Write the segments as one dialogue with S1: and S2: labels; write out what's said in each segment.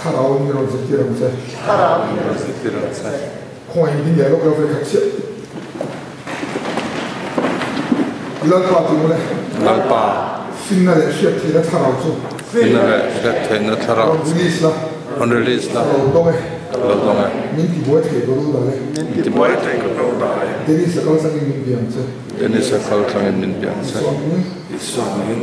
S1: 살아온 이런 새끼라면서 공항이 내가 그렇게 같이 lalpa tumule
S2: lalpa
S1: finale shete tharauchu
S2: finale shete tharau on release la donge
S1: minti boet ke goru dale denis sakal sang min bianse isongin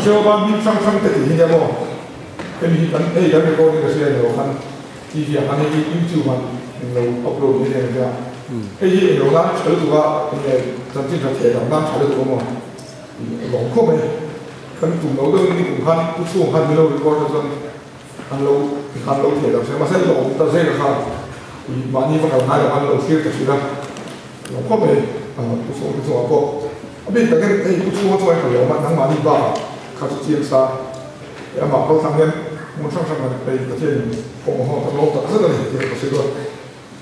S1: Jehovah min sang te hi mo kemi kan ei ga ko ni se lo kan TV kan ni YouTube manเราอัพโหลดนี่เลยจ้ะไอ้ยี่เราล้างเชื้อตัวเนี่ยจำที่เราเทเราล้างเชื้อตัวมั้งหลงเข้าไปขั้นตุ่มเราเรื่องนี้ตุ่มขั้นผู้ช่วงขั้นที่เราเรียกว่าจนขั้นเราเทเราใช้มาเส้นหลงแต่เส้นราคาวันนี้พวกเราหาอย่างเราเชื่อแต่สุดแล้วหลงเข้าไปผู้ช่วงก็เป็นแต่กันไอ้ผู้ช่วงตัวเขามันทั้งมาที่บ้านเขาจะเจียงซาแต่มาเขาทำเนี่ยมันช่างมันไปประเทศของห้องทั้งโลกแต่ก็เลยเกี่ยวกับสิ่งว่า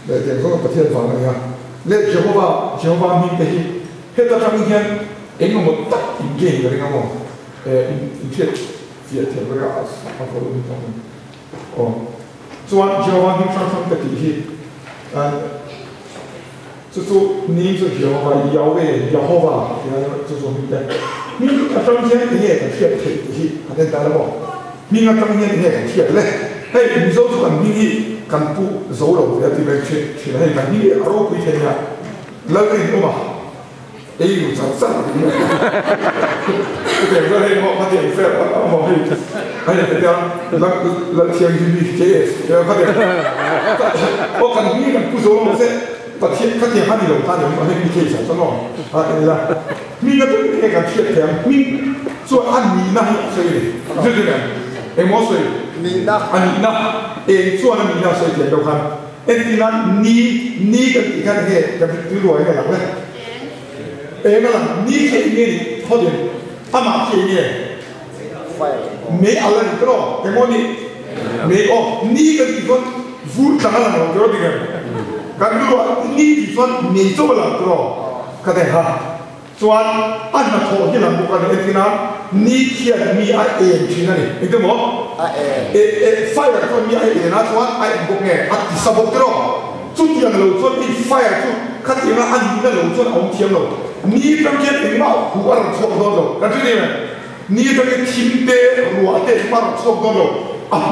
S1: เดี๋ยวก็ประเทศฝั่งนี้เล่เจ้าบ้านมีแต่ที่เฮ็ดแต่ทำเงี้ยเองก็หมดตัดอินเก่งเลยครับผมอินเทียเสียเทียบเลยอ่ะมาฟังดูตรงนี้อ๋อส่วนเจ้าบ้านที่ช่างแต่ที่就是你是เจ้าบ้านยาวเว้ยยาวว่าเนี่ย就是มีแต่มีช่างเงี้ยเนี่ยแต่เทียบที่อะไรแต่ละบ่มีงานช่างเงี้ยเนี่ยแต่เทียบเลยเฮ้ยมีโซ่กันมีกันผู้โซ่เราเนี่ยที่เป็นเชื่อให้กันนี่อารมณ์คุยกันเนี่ยแล้วก็รู้ป่ะเอ้ยอยู่สั่งเนี่ยเดี๋ยวก็ให้หมอมาเดี๋ยวเฟรหมอให้เดี๋ยวแล้วเที่ยงที่มีเจสเดี๋ยวเขาเดี๋ยวเพราะกันนี่กันผู้โซ่เราเสร็จประเทศเขาเที่ยงให้เราท่านเดี๋ยวมาให้มีเจสสั่งอะไรล่ะมีกันต้องมีกันเชื่อแถมมีส่วนอันนี้นะใช่ไหมใช่ไหมเอ็มอสเลยอันนี้นะส่วนอันนี้นะใช่ไหมเดี๋ยวกันที่นั้นนี่กันที่กันเหตุจะเป็นตัวรวยกันหลังเลยก็หลังนี่แค่นี้เขาเดี๋ยวถ้ามาแค่นี้ไม่อะไรก็รอแต่โมนี่ไม่นี่กันที่คนฟูดต่างกันเราจะรู้ดีกันกันรู้ว่านี่ที่คนไม่ชอบเราก็รอก็ได้ฮะส่วนอันนั้นโทษที่เราบุกกันที่นั้นนี่แค่มีไอที่นั่นเองก็มั้งไฟก็มีไอนะส่วนไอบุกเนี่ยอัดที่สะบกก็รอจุดยังเราส่วนที่ไฟจุดขัดที่ว่าอันนี้เราส่วนเอาเทียมเรานี่เป็นแค่ถึงว่าหัวเราชกโดนเรากันที่นี่ไหมนี่เป็นแค่ทิมเตะรัวเตะมาเราชกโดนเรา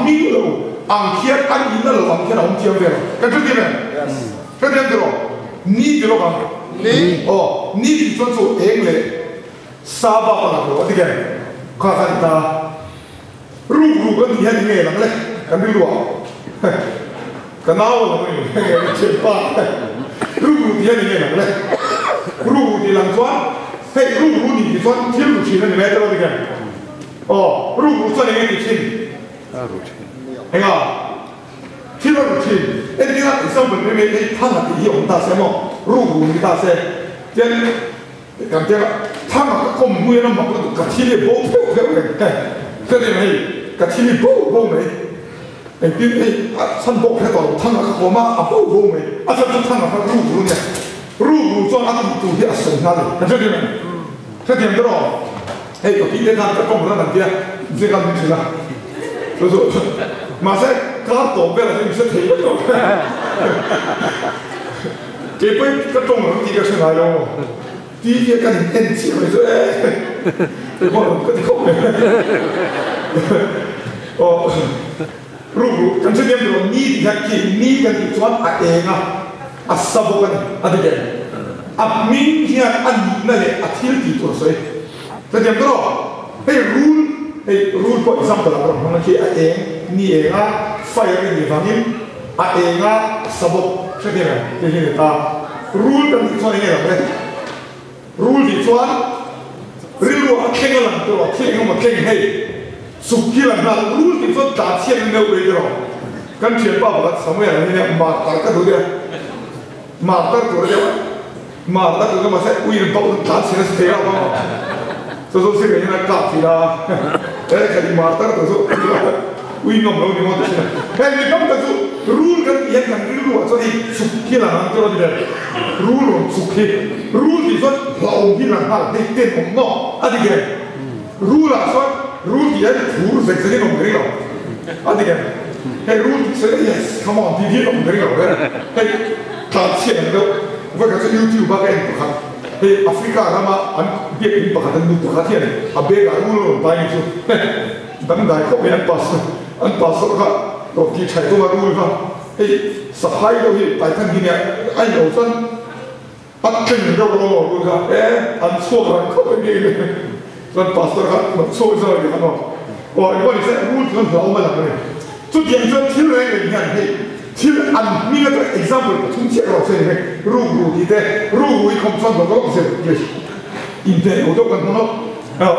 S1: มีเราอังเคียอันนี้เราอังเคียเราเทียมเรากันที่นี่ไหมกันที่นี่เรานี่ที่เรากันนี่ที่ส่วนตัวเองเลยซาบะกันเราที่แกข้ากันตารูกันที่เห็นยังไงล่ะเลยกันที่รู้กันเอาเราไม่เชื่อป่ะรูที่เห็นยังไงล่ะเลยรูที่หลังส่วนให้รูนี่ที่ส่วนที่รูชิ้นนั่นเองแต่เราที่แกรูส่วนยังไงที่ชิ้นเห็นไหมที่เราชิ้นที่นั่นสมมติไม่ได้ท่านที่ยอมตาเสียมั้งรูนี่ตาเสียเจ้ากันเจ้าท่านก็คงมือน้ำมันก็กระชิบโบ้เพื่อกันเจ้าได้ไหมกระชิบโบ้ไหมที่ท่านโบ้แค่ตอนท่านก็ขอมาโบ้ไหมอาจารย์ท่านก็รูเนี่ยรูส่วนอันตัวที่อาศัยนั่นเลยเจ้าได้ไหมเจ้าเห็นตลอดก็พี่เดินทางจะก้มแล้วนั่นเจ้าเจ้ากันไม่ใช่ละรู้มาเสร็จกระตุ้นไปแล้วจะมีเสถียรอยู่เก็บไปกระตุ้นที่ก็ใช่ไหมล่ะที่เกี่ยวกับเอ็นซีไม่ใช่แต่พอก็ที่เขารู้กันเช่นเดียวกันนี่ที่กินนี่กันที่ส่วนเองอัศบกันอะไรกันมินที่อันนี้นั่นแหละที่ที่ตัวสวยแต่เดี๋ยวก็ให้รูลพออีกสัมผัสเราเพราะนั่นคือเองนี่เองไฟเป็นอย่างนี้เองสบใช่ไหมที่ที่ตารูลกันที่ส่วนนี้เราเลยรูลที่ส่วนรูลว่าเข่งกันตัวเข่งมาเข่งให้สุขีหลังนั้นรูลที่ส่วนตัดเชียงเนื้อเวทีเรากันเชียงป้าบอกสมัยนั้นเนี่ยมาตัดกันตัวเดียวมาตัดตัวเดียวมาตัดตัวก็มาใส่อุ้ยป้าตัดเชียงเสียบ้างตัวสิ่งนี้นะกัดทีละแค่ดีมาตัดตัวอุ้ยน้องเราเนี่ยมันแค่นี้ก็มันตัวรูลกันยังกันรูลว่าส่วนที่สุขีหลังนั้นตัวเดียวรูลสุขีรูลที่ส่วนเราที่หลังนั้นเด็กเต้นของน้องอะไรกัน rule à soit rule qui est pour c'est que c'est non gris là à dire hey rule c'est yes come on dis non gris là hey tant c'est là vous voyez que YouTube va gagner quoi hey Afrique là ma an bien bien pas de nous pas tiens à bien à rule pas du tout dan đại có bien pass an pass ka to ki chai to rule ka hey supply lo hi pai than gi ne ai lo san bắt chân đâu rồi luôn cả, ăn xô rồi không phải đi lên, rồi pastor cả một xô rồi thì nó, ôi cái này sẽ muốn thằng lão mà làm cái này, chút tiền cho thiếu này người nhận thì thiếu ăn, mình cái example của chúng ta rồi sẽ này, rú thì thế, rú không chọn được cũng sẽ được, internet đó cái nó,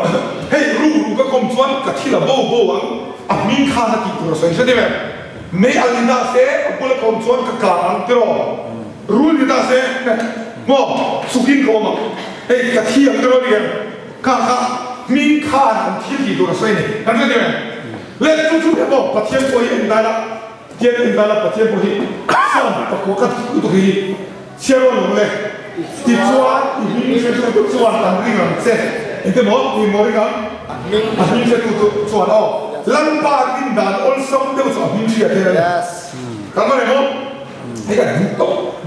S1: hey rú cái không chọn cái thì là bô à mình khá là kỹ thuật rồi sẽ đấy, mấy anh ta sẽ cũng là không chọn cái cả ăn thế rồi, rú thì ta sẽ mo sukin ko ma hey ka thi ang ro ni ka min kha an thi ki do sai ni kan se de le tu chu de bo pa thien ko in da la pa thien ko hi sam pa ko ka tu to hi che ro no le ti chua i min se tu chua tan ri ngang se ente mo ni mo ri ngang min se tu chua no lan pa in dan all some de so min se te yes ka ma ne mo hey ka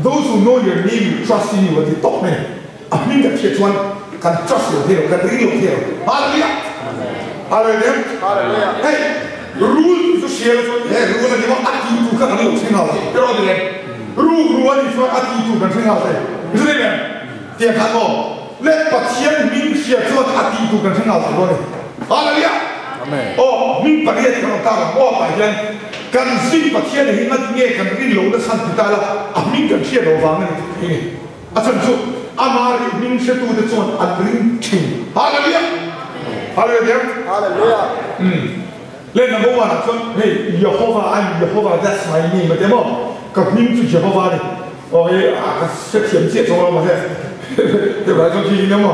S1: those who know your name, you trust in you, at the top man. I mean that church one can trust your hero, can read your hero. Hallelujah. Hallelujah. Hallelujah. Hey, rule is to share. Hey, rule is to ati tu kan lo sing out. Pero de rule is to ati tu kan sing out. Is it man? Dia kan mo. Let patient min share to ati tu kan sing out. Hallelujah. Amen. Oh, min patient kan ta mo patient. Kan zin pathian hi ngat nge kan rin lo na san ta la amin kan chia lo wang ni a chan chu amari min se tu de chon an ring thin hallelujah hallelujah hallelujah le number 1 chon hey Jehovah I'm Jehovah that's my name ma demo ka min chu Jehovah ni o ye a se thiam che chong lo ma se de ba chon chi ni mo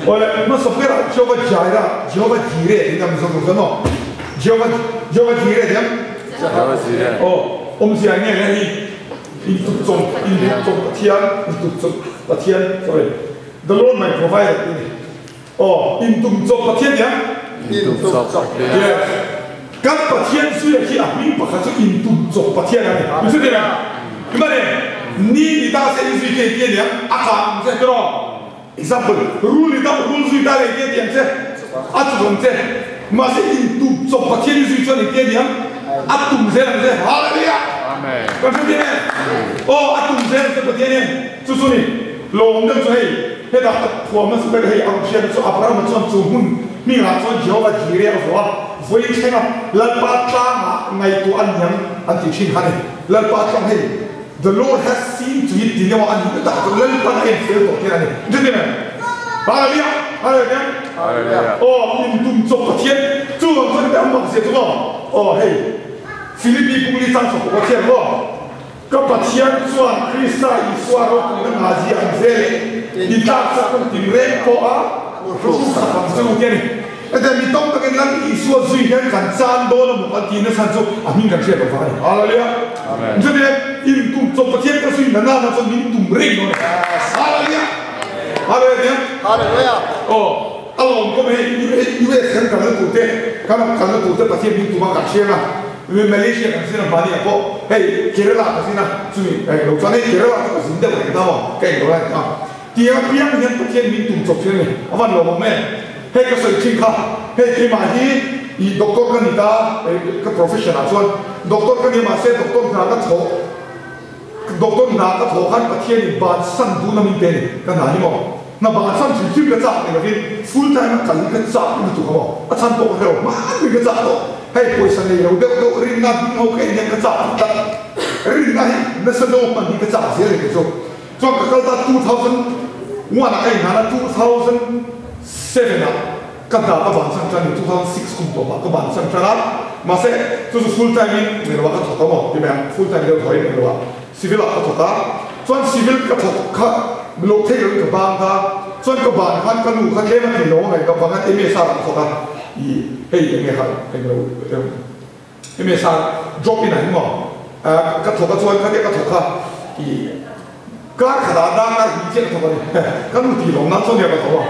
S1: o le ma so pe ra Jehovah Jireh Jehovah Jireh ni nam so so no Jehovah Jireh dem oh, siapa ni lagi? Itu pathian, sorry. The Lord my provider. Oh, itu pathian ya? Itu pathian. Yes. Kan pathian sudah kita ambil pakai itu pathian ni. Mesti dia. Gimana? Ni kita sendiri kita dia ya. Apa? Saya kira. Example. Rule sudah lagi dia je. Aturan je. Masih itu pathian sudah dia. Atum zen hallelujah amen kan se ne oh atum zen se patien su ni long dang su hei he da thua ma su be hei ang chen su Abraham chon chu hun mi la chon Jehovah Jireh so voi chenga la pa ta ma ngai tu an yang an ti chin han la pa ta hei the Lord has seen to it dinga an ni ta la pa na en fe to kira ni de ne hallelujah hallelujah hallelujah oh in tum chok patien chu ang ta ma se tu oh hei Filipi puli sang sok ko chen lo ka pathian chuan Krista i suaro ko na ngaji an zele ni ta sa ko tin re ko a ko sa kam chu ke ni ate mi tong ka nan i suo zui hen kan chan do na mo ati na san chu a min kan che lo fa hallelujah amen je de in tum so pathian ka sui na na so min tum re no hallelujah hallelujah hallelujah oh along ko me US kan kan tu te kan tu te pathian min tum ka che na Malaysia kan sini bani apa? Hey, Kerala kan sini, cumi. Kalau sana Kerala tu kan sini dah kita tahu, kayak orang ah. Tiap yang patien minum cok sini, awan loh mana? Hey, kesal cingkah, hey kemari, i doktor kan kita, ke profesional tuan, doktor kan dia masih doktor nak kan patien ni bahasan tu nama ini, kan hari mau. Na bahasan cincin kerja ni, tapi full time kali kerja itu kamu, acan tu kalau mana kerja tu. Hey, poison ni, udah rin na mau kayak yang kecap, rin na na sedang mandi kecap sih lagi so. So kalau dah 2001 nana 2007 lah, kan dah kebangsaan kan 2006 kumpul kebangsaan kan, masih tu full time ni mereka kat hotel mau, di mana full time dia thoi mereka, civil kat hotel, so civil kat hotel, lokal ke bangka, so kebangan kan lu kan lepas ni loh, kebangan ini sahaja hotel. Hey, ini misal job ini mo, katoka tuan kaki katoka, kar kadang-kadang hijau katoka ni, kan uti long nanti dia katoka,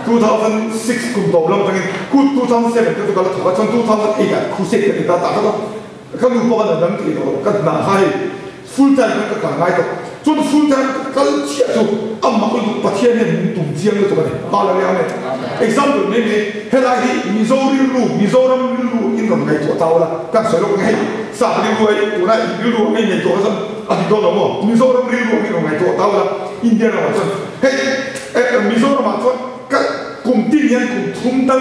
S1: 2006 cùng đầu long cái cú 2007 cái tụi nó thua trong 2008 cú xếp cái ta ta cái người bao nhiêu năm thì nó cái nào hay full time cái ngay đó chọn full time cái chia cho mà cái tụi bắt hiện nên tụi riêng cái tụi này bao là này example này hay là cái Mizoram in đồng ngày tụi tao là các sở lúc ngày sao đi đuôi tụi này đi đuôi ngày này tụi nó à thì đó là mà Mizoram đi đuôi in đồng ngày tụi tao là India là mà hey Mizoram mà các cùng tin nhân cùng thung tăng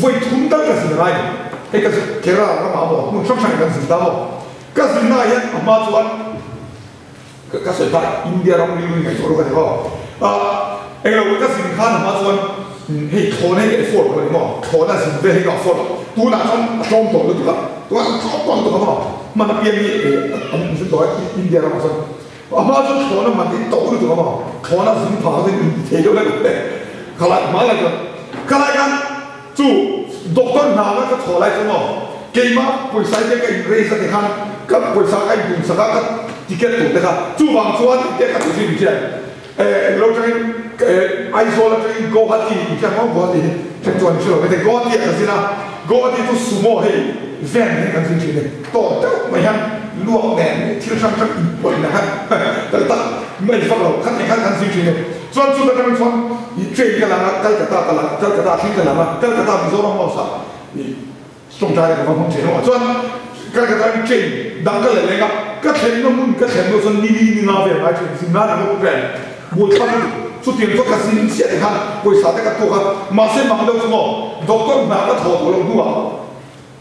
S1: với thung tăng cái gì này hey cái cái là nó mà một sắp sẵn cái gì đó cái gì này mà tuan cái sự tại India làm như ngày chỗ đó cái đó anh là cái gì khác mà tuan hey thôn này cái phốt cái mà thôn là gì về cái phốt tu là trong tổ được không tu là trong tổ được không mà nó biến đi anh chúng tôi India làm sao mà tuan thôn là mà cái tổ được không thôn là gì phá cái thế đó đấy cái này mà là cái này chú doctor nào cái thôn lại cho nó cái mà bồi sai cái raise cái hàng cái bồi sai cái bùn sai cái ticket tụt đấy cả chú vàng chuan ticket cái gì vậy lâu nay ai số là cái Guwahati cái mà Guwahati cái chuan chưa cái Guwahati cái gì na Guwahati tu sumo hay van cái gì vậy to đó mấy hàng luộc đèn thiếu sang sang bẩn na cái ta mấy phát lâu cái gì vậy chuan chú cái chuan chơi cái là cái ta听cái là mà cái ta bị rồi mà sao trong trái cái phong trình nó cho cái đang chơi đang cái này cái cái thèm nó muốn cái thèm nó son đi nào về lại chuyện gì nào nó cũng về buổi sáng chút tiền cho cái gì sẽ để hàng buổi sáng cái tổ cái mà sẽ mang đâu không doctor nào cái thổ lòng đua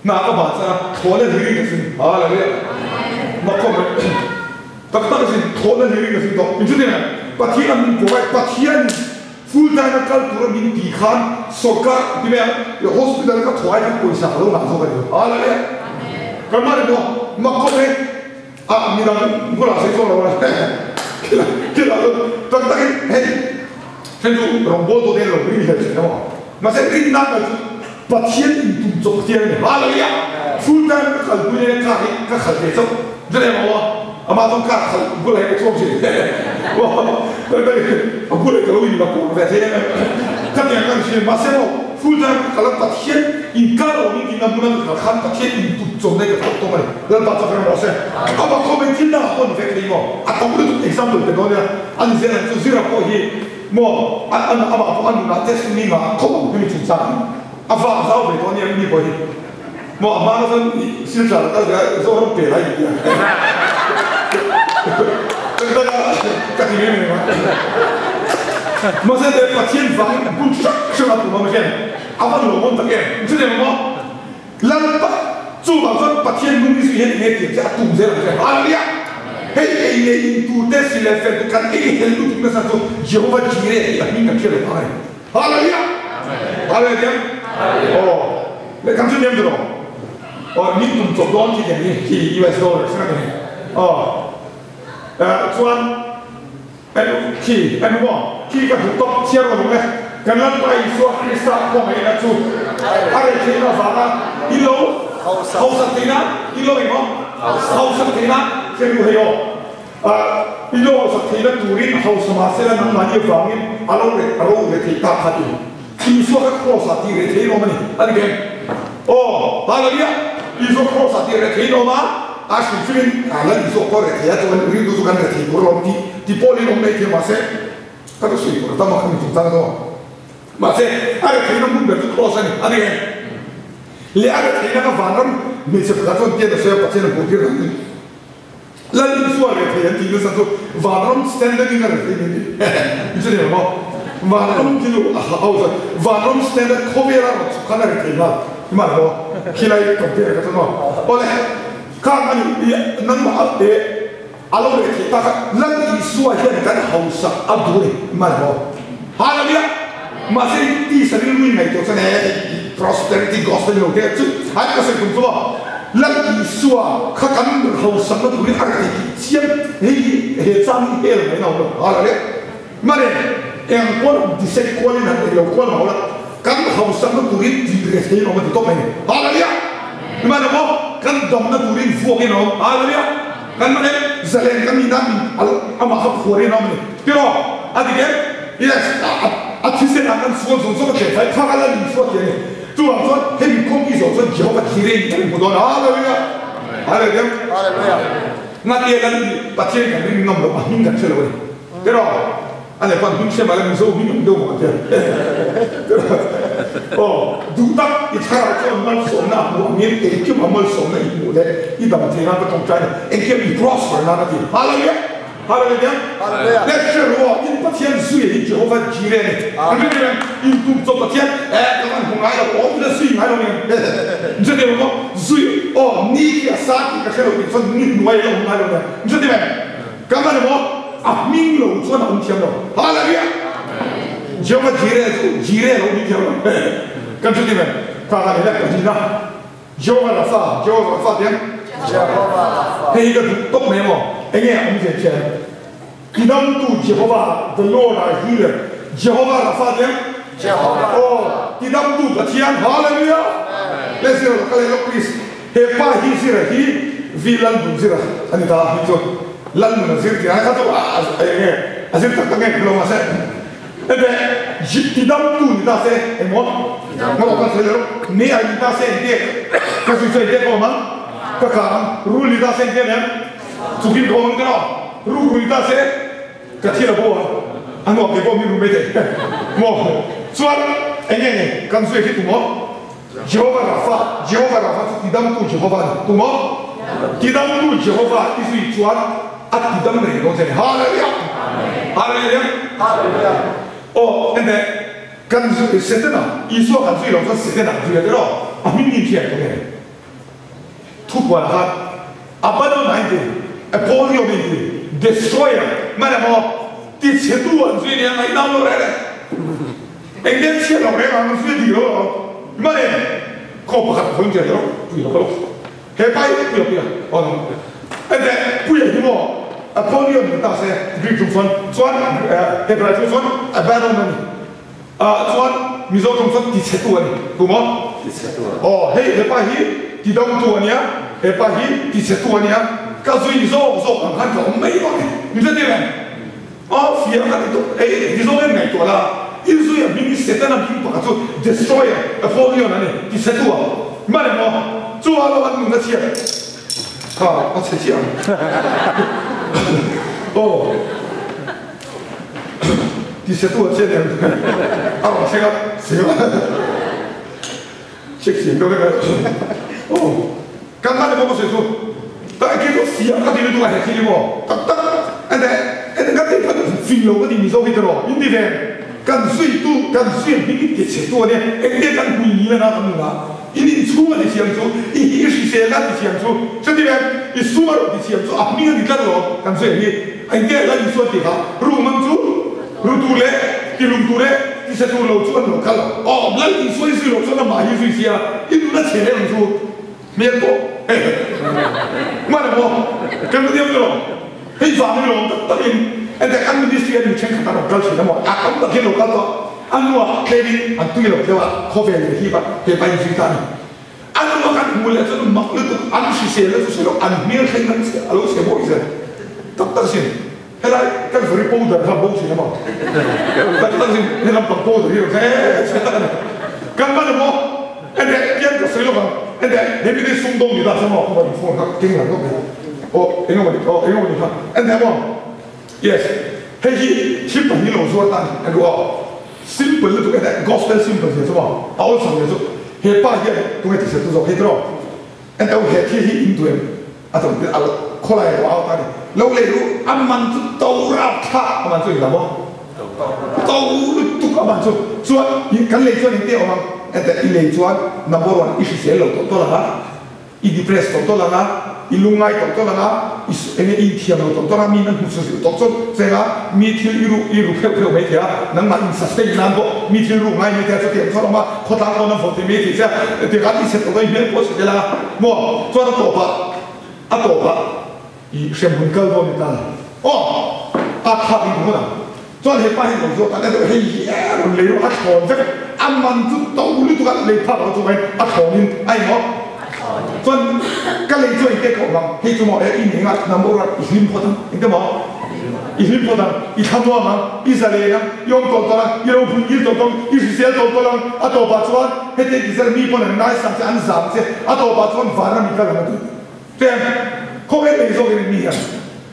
S1: nào cái bạn sao thổ lên hình cái gì là đấy mà không tất cả cái gì thổ lên hình cái gì đó mình chú thế này bắt thiên mình cố gắng bắt thiên full time cáiตัวmìnhตีขันสกัดที่แบบอย่าง hospital ก็ถอยทั้งบริษัทเราหลังเขาไปเลยอะไรเนี่ยก็มาเลยมาเขาเลยมีดังกูหลังเซ็กซ์เราเลยที่เราตั้งแต่เฮ้ยฉันดูรองโบตัวเดียวเราไม่ได้ใช่ไหมมาเซ็กซ์รินนั่งกันปัจเจียนตุ้มจบเทียนเนี่ยอะไรเนี่ย full time ก็ขัดกูเนี่ยก็ขัดเด็กสักจะได้มาว่าอามาต้องการขัดกูเลยก็ช่วงเช้าว่าaku lagi kalau ini aku berarti kan yang kan sih masih mau full time kalau pasien ingkar orang ini namun kan pasien itu zonda ke foto mana dan baca film masih apa komentar dah pun fikir mau atau itu example tegonya anjir itu zira kau ini mau apa nak tes ni mah kau mungkin cinta apa asal tegonya ini kau ini mau apa kan sih salah kalau orang pera itu cái gì này mà sẽ để phát triển vàng bún sắp sắp là tụi nó mới áo văn lỗ môn tất cả chứ này mà lần bắt chú bảo dân phát triển bún gì hiện hiện thì sẽ tụm dễ là cái à đấy hey hey tu test là phải tu cần hey hey tu chúng ta sao tu Jehovah Jireh là mình cần chơi được phải hallelujah để cảm ơn em rồi mình tụm chụp đón thì cái thì US dollar sao cái chuan khi anh bảo khi các thủ tục chia vào này cái lần này số Krista của mình là chú ai thì nó phá ra ilo hậu sát thế nào ilo gì không hậu sát thế nào sẽ như thế nào ilo hậu sát thế nào tụi mình hậu sát mà sẽ là năm nay vàng in alo để thì ta phát đi khi số các hậu sát thì để thế nào mình anh cái hallelujah khi số hậu sát thì để thế nào mà asumsiin ala iso kore ya to ri du kan ti ko ti poli no me ke mase ka to sui ko ta ma kan tu ta no mase are ke no mun be tu ko sani ane le are ke na vanon me se ka to ti da se pa chen ko ti ran la ni su are ke ti no sa to vanon standing in are ke ni ni se no vanon ti no vanon standing ko be ra ko na ke na ma no kilai ko te ka to no ole kan ani nan ma ate alo le kita lan isu aja kan hausa abdul malo hallelujah masih di sering ini itu sana prosperity gospel lo dia tu ada kasih kuntu lan isu kan hausa na duri arti siap he sam el mai na hallelujah mare yang pun disek kuali na lo kuali na kan hausa na duri di rese no ma to mai hallelujah mana mo kan dom na turin fuokin no hallelujah kan mana zalen kami namin ama hap fuorin no pero adige yes 其实那跟说从这个点来，他还让你说点，就往说黑比空地手说以后把体力你不多了，哈利路亚，哈利路亚，哈利路亚。那别人把天肯定弄了，把命给吃了喂，对吧？อันนี้ความพิเศษมาแล้วมีโซ่มีหนุ่มดูหมดเลยโอ้ดูตั้งอิจฉาจนมันสมนะหัวมีเองที่มันสมนะอีกหมดเลยอีแบบที่นั่นก็ต้องใจเองที่มี prosper นั่นนะที่ฮาเลลูยาฮาเลลูยาและเชื่อว่าอินปัจจัยสุยอินเจ้าฟ้าจีเรนอันนี้เนี่ยอินตุ้มตัวปัจจัยกำลังคงไงเราโอ้ยสุยไงเราเนี่ยจะเดี๋ยวว่าสุยโอ้นี่แค่สักที่ก็แค่เราเป็นคนนิดหน่อยเราไงเราเนี่ยจะเดี๋ยวกำลังว่า啊，明路做那天了，哈利路亚！就我几来路一天了，跟兄弟们，看看你来干啥？就我那啥，就我啥点？还一个都没嘛？哎呀，我们这天，一当都结婚吧，这老大一了，结婚吧那啥点？哦，一当都个天，哈利路亚！那时候看来老贵是，还把一些了，一为难东西了，安尼他你说。lan na sir ti ha to asir tak tak ngai lo masa ebe jitidam tu ni ta se e mo ka se lo ni ai ta se de ka su se de ko ma ka ru li ta se de ne su ki ko ngra ru ta se ka ti la bo ano ke ko mi ru me de mo suan e ne kan su e ki tu mo Jehovah Rafa tidam tu Jehovah tu mo tidam tu Jehovah isu tuan at tidam re ko se hallelujah hallelujah hallelujah oh ende kan su setena isu kan su lo so setena ju ya ro amin ni ti ko ne tu kwa ha abano naide apolio ni destroyer mana mo ti chetu an su ni ai dam lo re ende che lo re ma su di lo mane ko ba ka fonje lo tu lo he pai tu lo pia on ende pu ye mo apolio ni ta se gri tu son son he bra tu son abandon son mi zo tu son ti chetu ani tu mo ti chetu oh he pai hi ti dong tu ani he pai hi ti chetu ani ka zu i zo an kan ko mai lo ni de de oh fia ka tu di zo mai to la Isu ya bini setan bini pakatu destroyer apolio nane di setua mana mo jual lawan nggak siap ha apa siap oh di setua siapa ah siapa cek itu kan oh kan mana mau sesu tak kita siap kan itu tuh ada sini mo tak ada kan kita filo kan di miso kita lo ini deh kan水都kan水比你节多呢，你kan贵了那个嘛，你出门的相处，你是谁那的相处，这里面你出门的相处啊，你看你看咯，kan水你，你那你说的哈，路门处，路途嘞，地路途嘞，你是路路转路看了，哦，那你说是路转那马一水些啊，你路那前面路处，面多，哎，嘛的不，跟不点不咯，黑发的咯，特别。Ente kan ministry ni chen kata lokal sih nama, akam tak kira lokal tu, anu ah, jadi antu yang lokal, kopi yang hiba, hiba yang cerita ni, anu kan mulai tu makhluk tu, anu sih sih, tu sih lo, anu mir kan kan sih, alo sih boleh sih, tak sih, helai kan free powder, kan boleh sih nama, tak sih, helai pak powder ni, kan mana mo, ente kian tu sih lo kan, ente hebi ni sungdong ni dah sama, aku bagi phone, kan tinggal tu, oh, ini mana kan, ente mo. Yes, hey, simple ni lo so tan, aku simple tu kata gospel simple je semua, awal sampai tu, hey pa dia tu kata sesuatu so hey terus, entah hey he into him, atau al kolai awal tadi, lalu lalu aman tu tahu apa, aman tu apa? Tahu tu aman tu, so kan lepas ni dia orang, entah ini lepas number one isu selo tu lah, ini depress tu lah. Ilungai tonton lah, ini intian tonton lah, minat khusus tonton saya mitil iru pel media, nang mak sustain nampo mitil rungai media tu tiap orang mah kota orang foto media saya, tiap kali saya tolong email pos jelah, mo tuan apa, i sembun kalau kita, oh, apa itu mana, tuan hebat itu tu, tadi tu hei, lepas akon, jadi aman tu tahu lu tu kan lepas tu kan akonin, ayo. Tuan kalau itu kita kau bang, itu mau ini ingat nombor 1 important, itu mau 伊林波当，伊他诺人，以色列人，用多多人，伊老潘伊多多，以色列多多人，啊多巴川，迄个以色列米波人来上只安上只，啊多巴川反而米个人个，这样，后面没说给你米啊，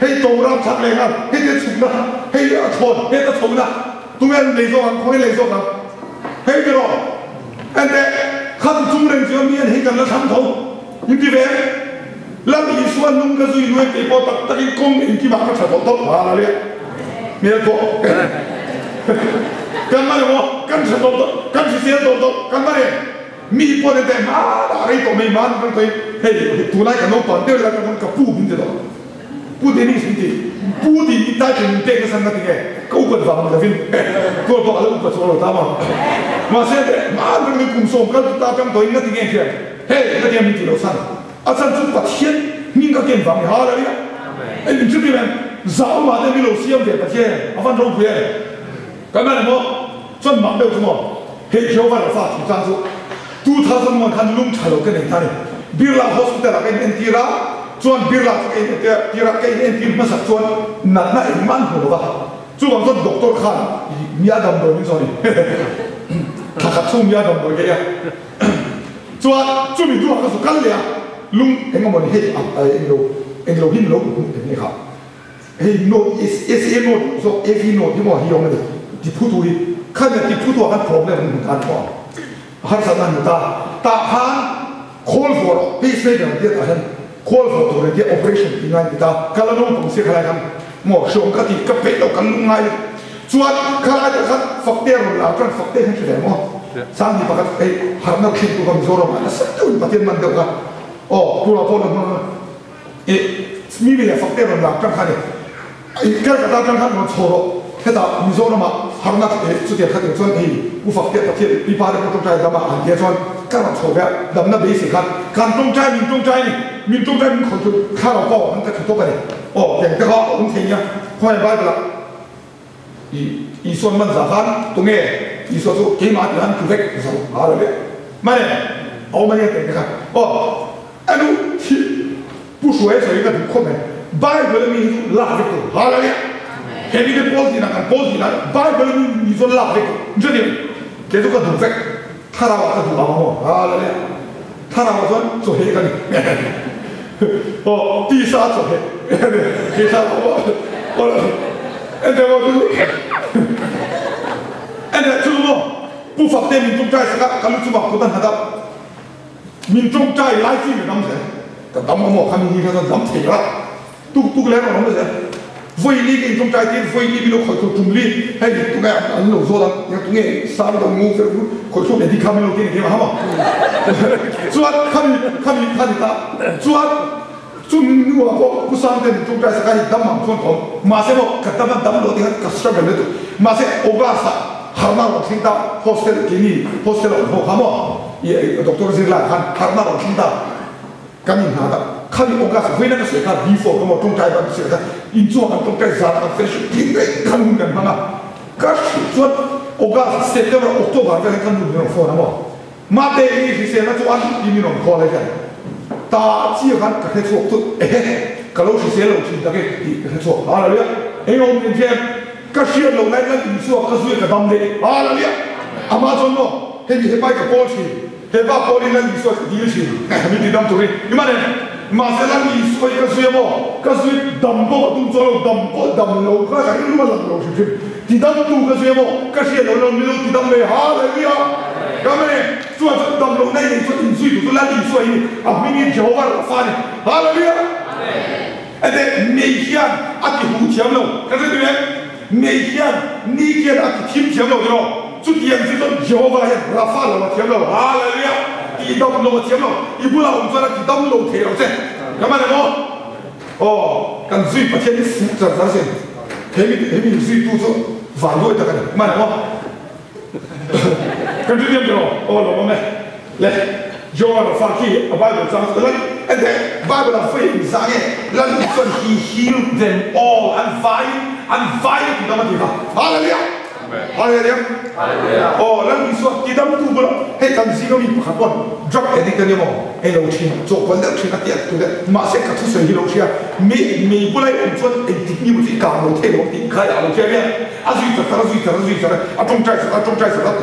S1: 迄多人出来啊，迄个虫啊，迄个虫，迄个虫啊，都要没说人，后面没说人，迄个咯，安尼，看中人就面迄个那长头，你对不对？ lang isuan nung ka zui nuai pe po tak tak in kong in ki ma ka chho to ha la le me ko kan ma mo kan chho to kan si se to kan ma le mi po de ma da ri to me man kan to he tu lai ka no pa de la ka pu bin de do pu de ni sin de pu di ni ta de de ka san na de ko ko va ma vin ko to ala ko so ta ma se de ma de ni kum som ka ta kam to in na de ge he na de mi ti lo san 啊，咱这把天，民个建房好了呀！哎，你这边早晚的米老师要给把天，啊，反正不要。干嘛呢？么专忙的什么？黑小贩的发起战术，都他什么看弄茶楼跟人谈的，比如那 hospital 那个人提啦，专比如那这个提啦，给人提么啥专，那一万多吧。就往说 doctor 看，米亚当多你说的，他还出米亚当多个呀。专专门做那个是干的呀。 lung enga mon he englo hin lo ni kha he no is no so if no di mo hi yong di phutu hi kha na di phutu ha problem ni kan ko har sa nan ta han call for pacemaker dia ta han call for to dia operation di ngai ta kala no pong se khala kan mo shong ka ti ka pe lo kan ngai chuan khala ta khat fakte ro la kan fakte han che mo sang ni pakat ei har na khin tu kam zoro ma sa tu patien man de ka哦，多了多了，咪咪来发电了，刚看的，这个大刚看我错了，他打你说了嘛，好那这点看点专题，不发电，发电，一般的不中债的嘛，按揭专，干了错的，咱们那没事看，看中债，民中债，民中债，民口就看了报，那可多个的，哦，两个好，我们听呀，快点来了，一说闷啥看，懂没？一说说给马的很苦的，说好了的，慢点，我们也等着看，哦。 哎，侬不说一说一个很困难。Bible 里面拉这个，好了呀。前面的包子那个包子那 ，Bible 里面你说拉这个，你这里给这个动作，他让我做什么？好了呀，他让我做黑个呢。哦，第三做黑，第三我，哎，这我就是，哎，这什么？不发电民众在这个，咱们怎么不能看到？ 民众在来自于咱们，咱们看民众咱们铁了，都来了咱们人，非利民众在地，非利比如开出中立，还有都个俺老说了，你看东个三个五个开出内地看没有给你嘛好嘛？专看你他专我不上的民众在这个咱们专同，马上我看咱们老的个什么的，马上欧巴萨，好嘛我听到 hostel 给你 hostel 好好嘛？ 也 doktor Zirlan kan karena orang cinta kami nada kami ogas wena ka seka before kamu tong kai ba seka injo kan tong kai zat kan fresh tinggai kan ngan manga kas suat ogas September Oktober kan kan ngan for mo mate ni si sena tuan ini non ko le kan ta chi kan ka the chok tu kalau si selo chi ta ke ti ka chok haleluya om ni jem ka shia lo lai lan injo ka zui ka dam le haleluya amazon no he ni he bai ka pol chi Heba poli lang iso at diilsin, kami tidam turin. Gimana? Masalang iso ay kasuya mo, kasuya dambo atong solo dambo damlo ka, kaya lumalang lo siya. Tidam tu kasuya mo, kasuya lo milo tidam me haleluya. Kami suat damlo na iso insuy tu lagi iso ay amini Jehovah rafani haleluya. Ade meihian at ihutiam lo, kasi tuya meihian nikian at kimtiam lo dito. 就点这个Jehovah ya Rafa lo tiam lo haleluya di dom lo tiam lo ibu la umza di dom lo te lo se kama mo oh kan zui pa tian fu za za se hemi zui tu zo va lo ta kan ma mo kan tu diam lo oh lo me le Jehovah Rafa ki a Bible za za and the Bible of faith za ye lan he healed them all and vile to them hallelujah 哈利路亚，哦，那你说你当初不了，嘿，当时我们不看过 drug addict 的么？哎，老师做过了，去那点对的，马上就出水去老师啊，没不来我说，哎，你们去搞老天老天开啊，老天咩？啊，水着，啊，中债啊，懂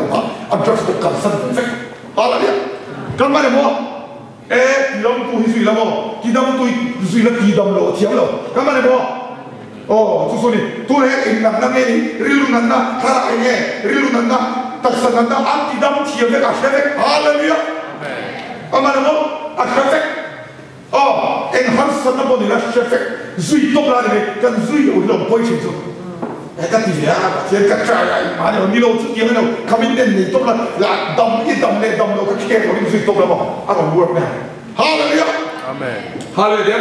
S1: 吗？啊 ，drugs 都干什么？哈利路亚，干嘛的么？哎，你当初水了么？你当初水了，你当老天了，干嘛的么？哦，就说你，多来一难那你，日路难那，他来哎，日路难那，特色难那，安迪当天的啊，现在，哈利路亚，阿妈的么？啊，现在，哦，enhance 那么的那现在，水多来的，跟水有两倍清楚。哎，个地啊，现在个啥呀？妈的，你老子点那个，他们那你多了，那当一当那当那个天，我们水多了么？啊，我 work 呢，哈利路亚。哈利路亚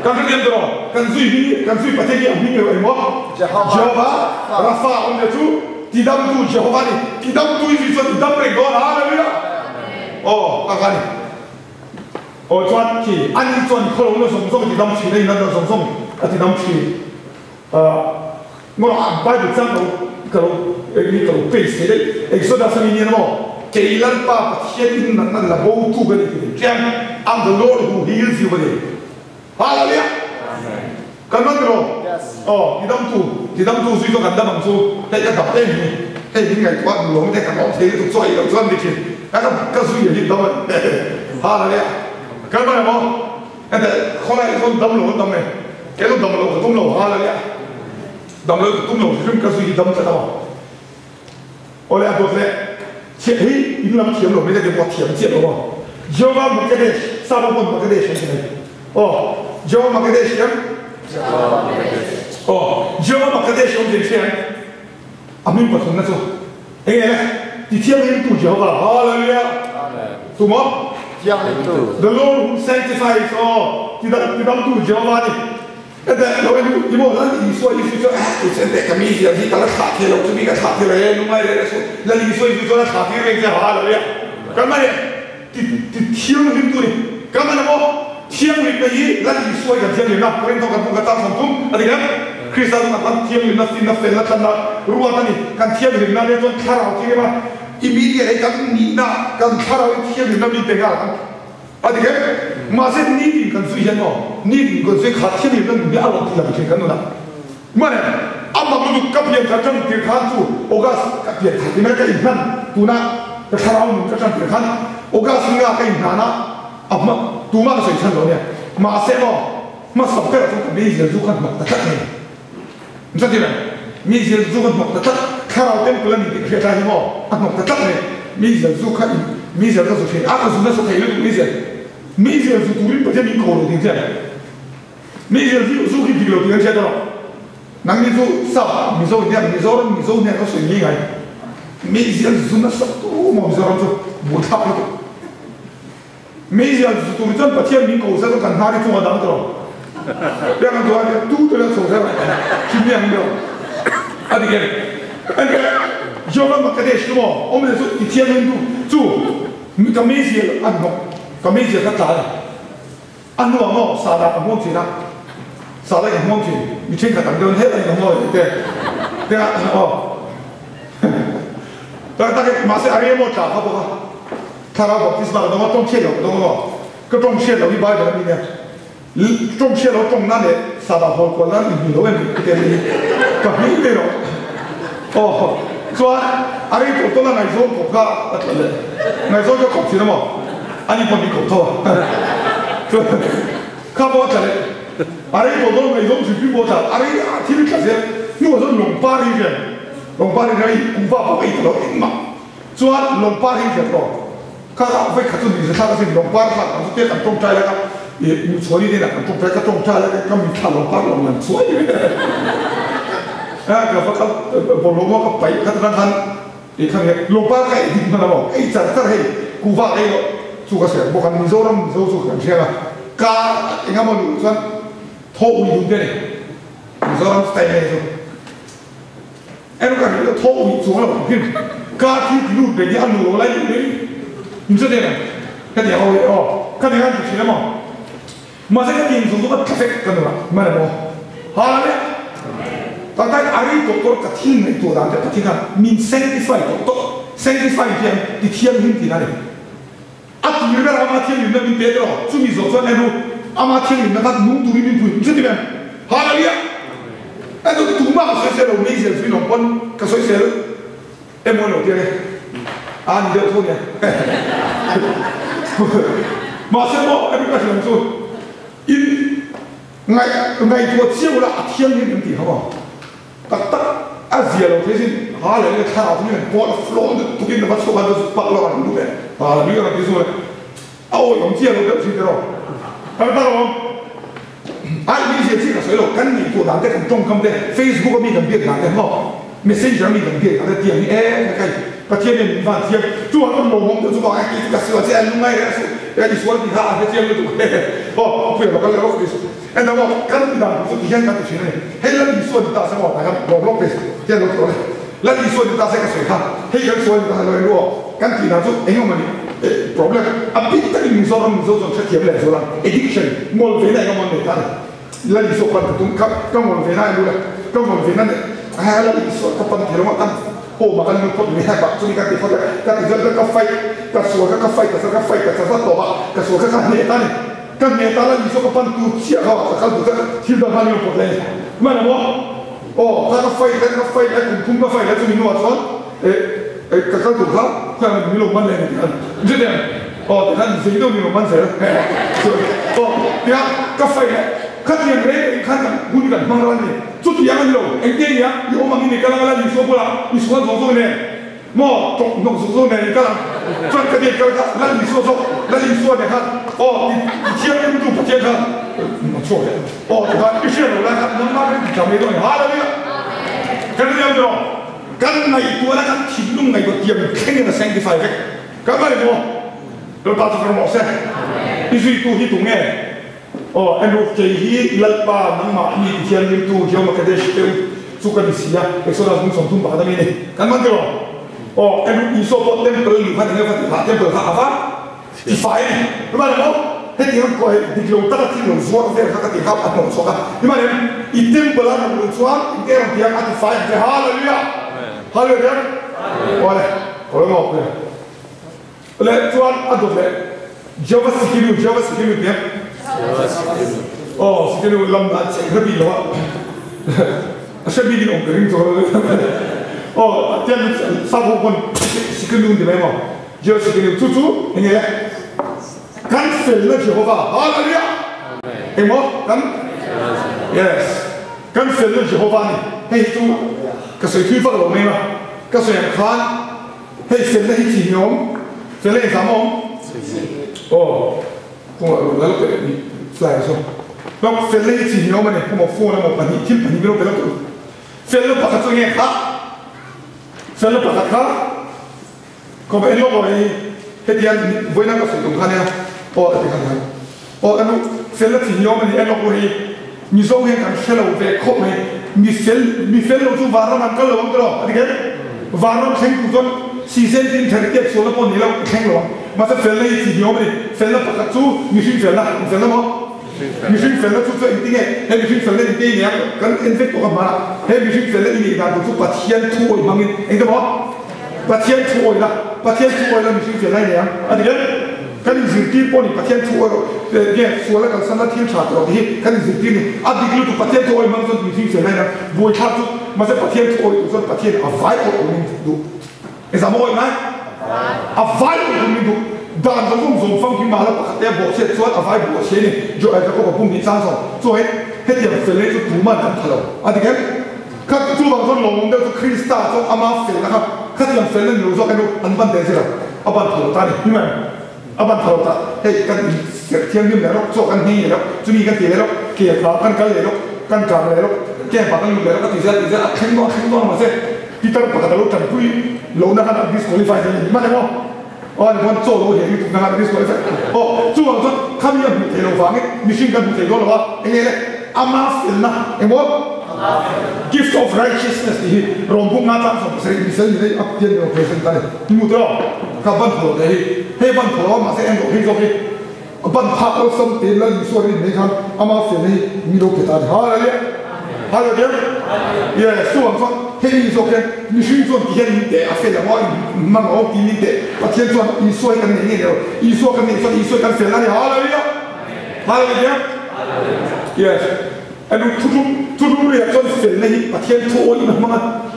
S1: ，kan kita berdoa, kan zui pasti dia minyak ilmu. Jehovah, Rafa on itu tidak tu Jehovah ni, tidak tu itu tidak berdoa. Haleluya. Oh, apa ni? Oh, tuan ki, ani tuan kalau orang songsong tidak mesti ni, orang songsong tidak mesti. Orang Bible kalau ini kalau base ni, Exodus ni mo. Kailan pa pathian nan la bo tu gani ti jam I'm the Lord who heals you bani hallelujah amen kanandro oh tidam tu sui to ganda mang su te ka dap te ni te ni ngai kwa lo te ka lo te tu choi lo chuan ni ki ka sui ni dam hallelujah ka ba mo ande kholai so dam lo dam ne ke lo dam lo tum lo hallelujah dam lo tum lo rim ka sui dam ta da ole a le切嘿，你那么甜了，没得给我甜见了吗？叫我们给的，啥都不能给的，行不行？哦，叫我们给的行。哦，叫我们给的行不行？阿明不从那说，哎，你天灵度叫吧，哈利路亚，什么？天灵度。The Lord who sanctifies， 哦，你当度叫吧你。但老外你莫那你说哎，现在个米线你搞了茶天了，这边个茶天了，弄来来说，那你说那茶天人家好了呀？干嘛呢？天灵度呢？干嘛呢？么？天灵的伊，那你说个天灵那，不然都个不个当上中，啊对个？คริสต์那天灵那心那分那看那，如果那你看天灵那那种卡拉天嘛，一米的那个你那，跟卡拉天灵那你别个。啊，这个马上拟定跟水先哦，拟定跟水看天里人你阿老不能去跟侬啦。嘛呢，阿妈们就隔壁他正别看住，我讲隔壁他你们个人看，杜那个查老们个正别看，我讲新加个人看呐，阿妈杜嘛个水产罗呢，马上哦，嘛十个钟头没人做看莫得得呢，你说对没？没人做看莫得得，看老点不能你别去干什么，啊莫得得呢，没人做看，没人个做去，阿个做那是太有没人。没人是独立不见你搞了，听见？没人是手机比了，听见到了？那你说啥？你说那个水泥哎，没人是那啥多嘛？你说那就不差不多。没人是独立真不见你搞，这都跟哪里做当的了？两个做的都得来做出来，是这样的。啊，这个，那个，要不嘛，这得什么？我们说一天能做，你个没人按弄。ก็ไม่เสียกันตายอันนู้นมั่งสาระมั่งจีนะสาระอย่างมั่งจีมีเช่นกันต่างเดินเท่าไรอย่างมั่งแต่อ๋อแต่มาเสียอะไรมั่งจ่าเขาบอกว่าถ้าเราบอกที่สมาร์ทต้องเชี่ยวต้องก็ต้องเชี่ยวที่บ้านแบบนี้เนี่ยต้องเชี่ยวตรงนั้นเนี่ยสาระพอคนนั้นมีเราเองก็จะมีก็มีเดียวอ๋อส่วนอะไรตัวนั้นไงส่วนผมก็ไงส่วนก็ขอบคุณนะมั่ง아니 뭐 믿고 더 가보자 아래 보도록 이동 준비 보자 아래 팀을 가세요 누워서 롱파리가 공부하고 있도록 임마 좋아 롱파리죠 가가 왜 같은 일을 하면서 롱파리 하고 그때 좀 잘해가 이 소리 되나 좀 잘해가 좀 잘해가 그럼 다 롱파리 오면 소리 아 그거 보로모가 빠이 같은 이 칸에 롱파리가 있는 거 에이 잘해 구바 에이 suka bukan mizoram suka siapa ka ingat mau tuan tau uyu deh mizoram style itu kan itu tau uyu suka mungkin ka tidur deh anu lagi deh itu deh kan dia kan dia kan siapa masa kan dia suka kafe kan lah mana mau halnya ตอนนั้นอารีตัวกระทิ้งในตัวดำจะกระทิ้งกันมีเซนติไฟตัวเซนติไฟเพียงที่เทียมหินที่นั่นเองอาทิตย์นี้เรามาเทียมหินนั้นมีเปรี้ยวช่วยมีส่วนเอ็นรู้อามาเทียมหินนั้นนุ่งดูมีปุ่นใช่ไหมฮาเลลูยาไอ้ตัวตุ้มบ้าสวยเซลล์ไม่เซลล์ฟินองคนก็สวยเซลล์เอ็มวันเราเดียวเลยอันเดียวทุกเนี่ยมาเซลล์เอ็มก็เซลล์สู้อินไงตัวเชี่ยวละเทียมหินที่เขาบอกตัดอาเซียเราเทสิฮาเลลูยาข้าวที่มันบอลฟลอร์ทุกอย่างมันสกปรกปักเราดูเลยฮาเลลูยาเราที่สุดเอาอย่างเชี่ยวเราเดี๋ยวสิ่งเดียวกันตลอดไอ้มีเสียงที่กระสุนเรากันมีตัวด่างแต่กันตรงคำเดียว Facebook ก็มีกันเบียดด่างแต่เขา Messenger มีกันเบียดด่างแต่เทียมนี่ใครประเทศนี้มีบ้านเทียมจู่ว่าต้องลงผมจะบอกไอ้ที่กระสุนเสียลุงไงนะไอ้ที่สวนที่ข้าเทียมเลยถูกไหมโอ้เพื่อนเราก็เลยรู้ดิไอ้เราบอกกันด่างสุดที่ยังกันอยู่ที่ไหนให้เราที่สวนที่ตาสมองนะครับลงไปเทียมเราตัวเลยแล้วที่สวนที่ตาเสียกระสุนข้าให้กันสวนที่ตาเรารู้กันที่ด่างสุดเองมันproblem abit tadi misalnya setiap lepas orang addiction mall vena yang mana tak lagi sopan tu kamu mall vena itu lah kamu mall vena ni lagi sopan kapan terima kan oh makan lupa ni hebat tu ni kan di foto kan di jalan kafai kasuaka kasar toba kasuaka kan neta ni kan neta lagi sopan kapan tu siapa kan tu kan tidak hal yang problem mana mo oh kafai kumpul kafai lah tu minum asal kakak tu kan minum mana ni kan jadi oh kan segitu minuman saya oh dia kafe kan yang rare kan bukan manggalan ni cuci yang lo engkau ya yang orang ini kalau di sekolah di sekolah ni mau nong sekolah ni kalau cuci kerja kalau lagi di sekolah ni kan oh siapa itu siapa kan macam oh kan siapa lah kan nama ni jam itu ni hal ni kan dia tu kan naik tu lah kan hidung naik tu dia kena sanctify kan mana moเราตัดสินใจเสร็จที่สุดตัวที่ตรงนี้อ๋ออันรู้ใจที่ลัลปานังมาอีที่ยังยืนตัวเกี่ยวกับกระเดชเตลสุขันเสียเอกโซลาบุญสมทุนบาดมีนี่กันมันเดียวอ๋ออันรู้อีโซปอเต็มเปลือยพันธุ์เงี้ยพันธุ์เต็มเปลือยข้าวฟ้าที่ไฟรู้ไหมล่ะเฮ้ยที่เขาคอยดิจิโลตัดที่หนุ่มสวมเสื้อข้าวที่เขาอัดหนุ่มสวมรู้ไหมเนี่ยอีเต็มเปลือยหนุ่มสวมอีเต็มที่อัดไฟจะฮาเลลูยาฮาเลลูยาโอ้ยโอ้ยงอกเลยเลยชวนอัดดูเลยJava skill dia. Oh, skill lambat lebih lama. Asyik bikin orang tu. Oh, tiada satu pun skill dia memang. Java skill tu ini lah. Kan fella Jehovah. Haleluya. Emo kan? Yes. Kan fella Jehovah ni. Hei tu kasih tu fakir orang mana? Kasih yang kan. Hei fella itu nyom. Fella yang sama. Oh, kung lalu ke fly so, lalu fly itu ni orang ni, kung mau phone mau pani, tim pani belum belum tu, fly pakai tu ni ha, fly pakai ha, kau elok orang ni, hedian boleh nak kasih tu kan ya, oh tapi kan, oh anu fly itu ni orang ni elok orang ni, ni so yang kan selalu kau ni fly tu varan angkal orang tu, ada kan, varan ceng tu season tin terkait soal pun ni lah ceng orang. Masa fella itu dia orang ni fella pakai tu mungkin fella mo mungkin fella tu intinya mungkin fella intinya kan infect orang mana mungkin fella ini kan tu pasien tu orang mungkin itu mo pasien tu orang mungkin fella ni ada kan zikir pun pasien tu orang dia soalnya kalau sana tim cakap dia kan zikir ni ada dulu tu pasien tu orang mungkin fella ni boleh cakap masa pasien tu orang tu pasien avai orang tu Esam orang mana? Avai orang itu dan kalau zoom fang kita malah pakai boxer soal avai boxer ni, jo ada kau pun bisa so, so heti yang fella itu cuma dan kalau, ada kan? Kan tu bangsa lorong dia tu Krista tu ama fella kan yang fella ni usah kan anban desa, aban kalau tadi, gimana? Aban kalau tak, hei kan tiang dia lerok, so kan ni lerok, cumi kan dia lerok, kia kan lerok, kan kau lerok, kia bahkan lerok kan tiga, kengkong masih. Kita pakai terlalu canggih, lalu nak ada disqualify jadi mana mo? Oh, ni pun solo jadi tu nak ada disqualify. Oh, cuma tu kami yang buat telur faham, mungkin kan buat telur lah. Ini le, amas ilna, emo gift of righteousness ni, rombong ngatan so sering misalnya ni apa dia yang presentasi. Ini mudah, kapan kalau dari, heban kalau masih endo hidup ban pakal sem telan suara ni kan amas ini milo kita. Haleluya, haleluya. 耶，说完说，黑你说看，你去做底下你得啊，非得我妈我给你得，我天做你说一个年年的，一说跟你说一说跟非那里好了没有？好了没有？耶，哎，你突出的做非那里，把天拖你们妈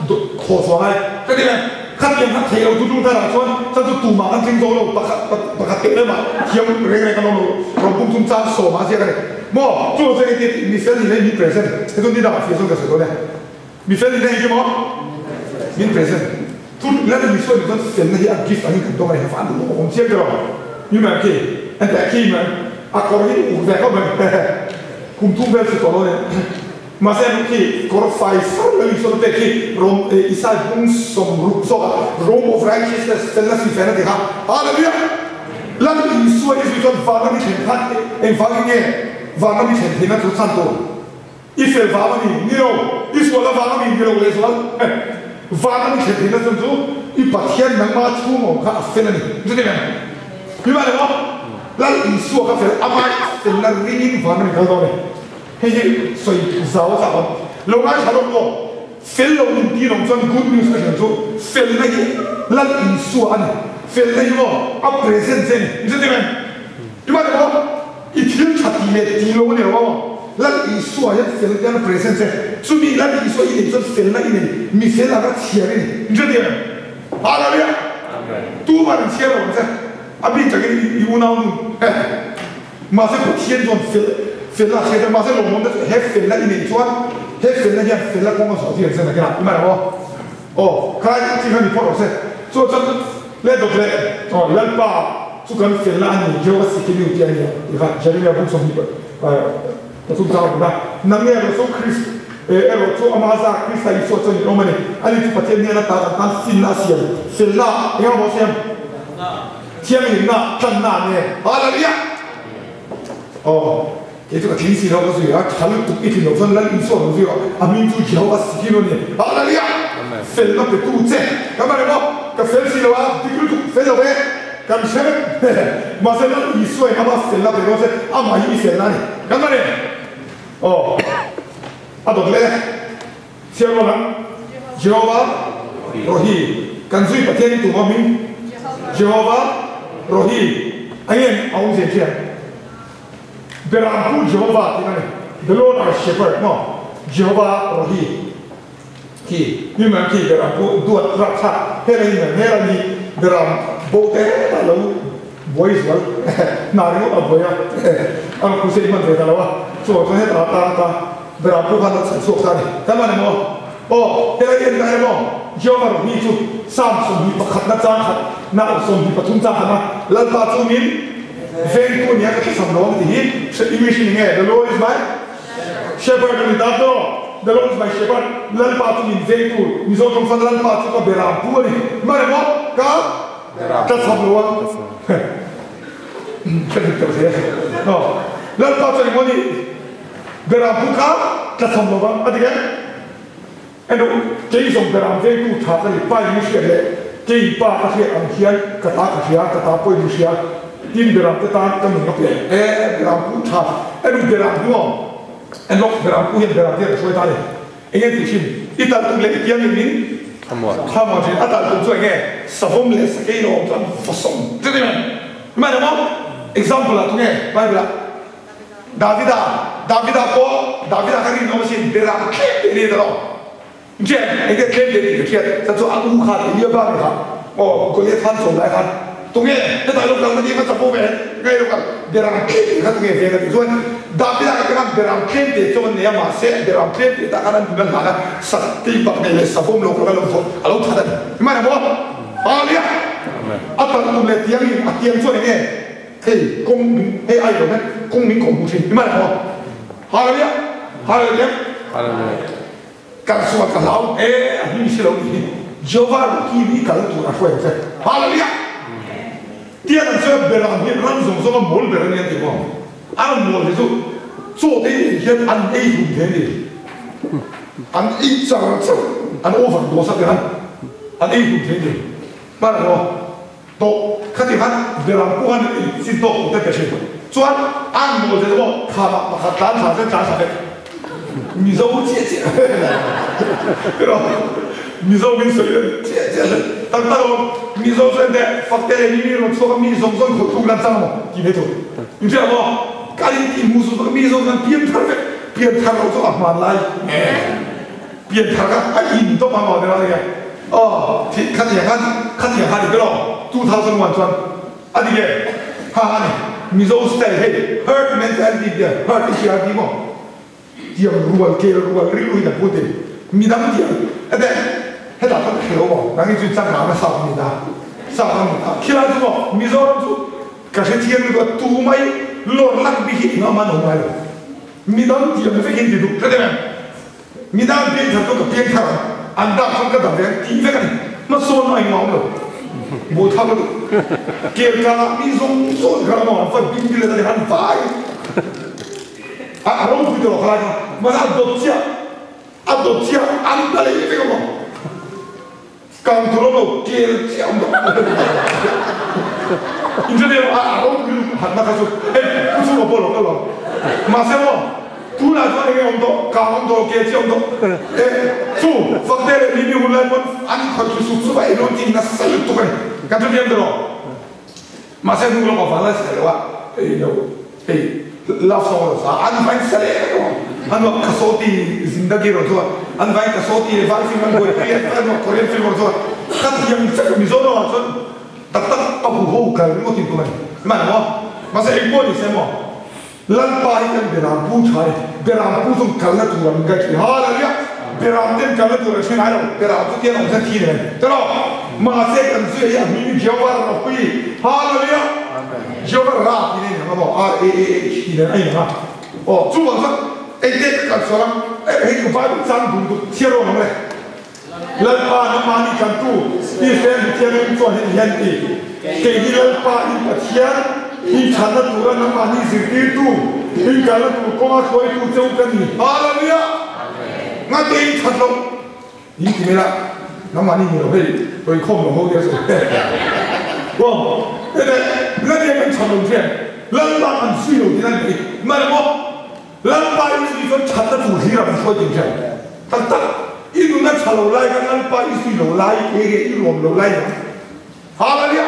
S1: 都可出来，对不对？看见他提到突出他那说，他就赌马跟金州了，把他给了嘛，天人个路，老公中扎手嘛些个的，么做这个的，你分你的你本身，这种你哪非说个什么呢？你分你的一个么？你本身，突那你说你说分那些啊，gift 你很多人反正我们接着，你们去，但去们啊，搞你五百个们，共同表示多少人？mà xem khi có phải phát lên số đề khi Rome Israel cũng sống rục so Rome of righteousness tên là gì phải là gì hả? Hallelujah. Lần Israel Israel vào năm trên thắt em vào cái nghe vào năm trên thế nó chút san tổ. Israel vào năm đi nhiều Israel là vào năm đi nhiềuเลยส่วนvào năm trên thế nó chút chút ít bắt hiện năng mà chú mong cả phải là gì? Đúng không? Như vậy đó. Lần Israel cái phải amai tên là riêng vào năm cái đó này. Hey, so giàu sao? Lâu nay sao đâu? Phèn lâu mình đi làm chuyện good news cái chuyện phèn này lần Isu anh phèn này mà up present sen, như thế này. Như vậy đó, ít thiên chặt đi lâu này mà lần Isu anh phèn này up present sen. Cho mình lần Isu anh chuyện phèn này mình phèn là cái chuyện này, như thế này. Hallelujah. Tu mà mình chuyện rồi chứ. À bây giờ cái yêu nào mà sẽ có thiên chọn phèn phèn là cái mà sẽ lồng mồm đó hết phèn là in chọn hết phèn là gì phèn là con số tiền sen là cái nào, như vậy đó. Cái chỉ cần đi phô rồi, cho chân lên được lên, lên ba, chú cần phiền là anh nhiều cái sự kiện nhiều tiền nhiều, vậy cho nên là cũng sống như vậy, chúng ta cũng đã nắm nghe rồi số Christ, rồi số Amazon Christ là số chân nhiều mà này, anh đi chụp tiền này ta phiền là phiền là, anh em bảo xem, thiên hình là chân là này, hallelujah, cái chỗ chính sĩ đó có gì á, chả lúc ít thì nó vẫn là in số nó gì đó, mình chú giáo cái sự kiện này, hallelujah. Phèn nó phải tu chế, các bạn hiểu không? Cái phèn gì đâu á, thì cứ phèn đâu đấy, cảm xem, mà xem nó ý xoay, mà phèn nó phải nói xem, mà ý phèn này, các bạn hiểu? Được đấy, xem vào nào, Jehovah, Rohi, cần duy bát thiên tụ mà mình, Jehovah, Rohi, anh em ông gì chứ? Berampu Jehovah thì này, the Lord our Shepherd, no, Jehovah Rohi. Khi nhưng mà khi beram duat raksa hera ni beram bote ta lo boys wal nari mo aboya ang kusay man re dalawa so he ta beram ko kan sa so ta ni tama na mo hera yen na mo jomar ni chu sam so ni pakhat na cha khat na so ni pathum cha na lal pa chu min ven ko nya ka sam lo ni se imagine nge the Lord is my shepherd ni da do the Lord is my shepherd. Lan patu min veitu, mizo tom fan lan patu ka beram puri. Mare mo ka tasabluwa. Jadi terus no. Lan patu ni moni beram puka tasabluwa. Adi kan? Endo jadi som beram veitu thata ni pai musyele. Jadi pa kasi ang kian kata poi musya. Tin beram kata kan ngapi. Beram puka. Endo beram mo. En lok beram puyen beram dia so tadi. Ingin disim. Ital tu lek tiang ini. Kamu jadi atal tu so ingin. Sabum les kilo tu fosom. Jadi mana mau? Example lah tu ingin. Baik lah. David kari nama si beram ini dah. Jadi ingin klaim dia dia. Satu aku khat dia baru khat. Kau lihat kan so baik kan. Tunggu, kita lalu kalau dia macam apa? Gaya lokal beram klip, kita tunggu dia kata. So, David akan beram klip dia, cuma dia masih beram klip dia tak akan bukan mana sakti pakai sabun lokal kalau ada. Mana boh? Alia. Apa tu lihat tiang so ni? Hey, ayo kan? Kong mungkin. Mana boh? Alia. Kan semua kalau ini sih lagi. Jehovah ini kalau tu aku yang Alia. Dia nak cakap beram ni, orang semua mol beram ni tiba. Orang mol itu, so dia dia an hidup dia. An hidup an overdosa dia. An hidup dia. Mana lo? To, katihan beram puan si to kita kasih. So an mol itu, kama makatan sahaja cah sahaja. mizo chia chia cái đó mizo mình sợi chia chia tăng tăng mizo sợi để phát triển đi rồi số cái mizo sợi khổ thùng làm sao chỉ biết thôi như thế nào cái gì musuh cái mizo cái biến thằng nó cho ăn lại biến thằng cái in đó mà nói thế này thì khăn gì thì cái đó 2001 anh đi ha này mizo style hey herd mentality there herd is your demo dia rual ke rual riu ina putin midam dia ade heda ta khelo bo nang ju chang na sa mi da khila ju bo mizoram ju ka se tien do tu mai lor lak bi hi na man ho mai midam dia me fekin di du kade midam bin tha to ka pian tha anda kham ka da ve ti ve ka ni ma so noi ngom lo bo tha lo ke ka mi zong so ka no fa bin di le da han vai arong video kala mas adopsia anda le itu kamu kamu turun lo kiel siam dong ini dia arong video hanya kasus kusu lo bolong lo masa lo tu lah tu ni untuk kamu tu kiel siam dong tu faktor ini mulai pun ani kau susu supaya lo tinggal selalu tu kan tu dia dong masa tu lo kau falas kalau love song sa an vain sale an wa kasoti zindagi ro to an vain kasoti vai film an goi an korean film ro to kat yang sak mi zo no ton tak tak abu ho ka ro tin ko man mo masa ekbo ni se mo lan pa hi kan beram pu thai beram pu sum kalna tu ram ga ki haleluya beram den kalna tu ra shin ai beram tu tian on sa thi ne to ma se kan su ya mi jewa ro pi haleluya Jehovah Ra ini nama R A ini nama oh cuma kan ini kan seorang ini kepada sang dulu tiada orang leh lepas nama ni kan tu ini saya tiada tuan ini yanti kehidupan lepas ini patian ini canda turun nama ni zikir tu ini kalau tu kau kau itu jauh kan ni haleluya ngati ini canda ini mana nama ni ni orang kau kau mau dia tu wah那这边长龙片，人把很水有的那里，买么？人把一水说产的主题了，说进去，但一路那长龙来，跟人把一水路来，一路路来，好了呀，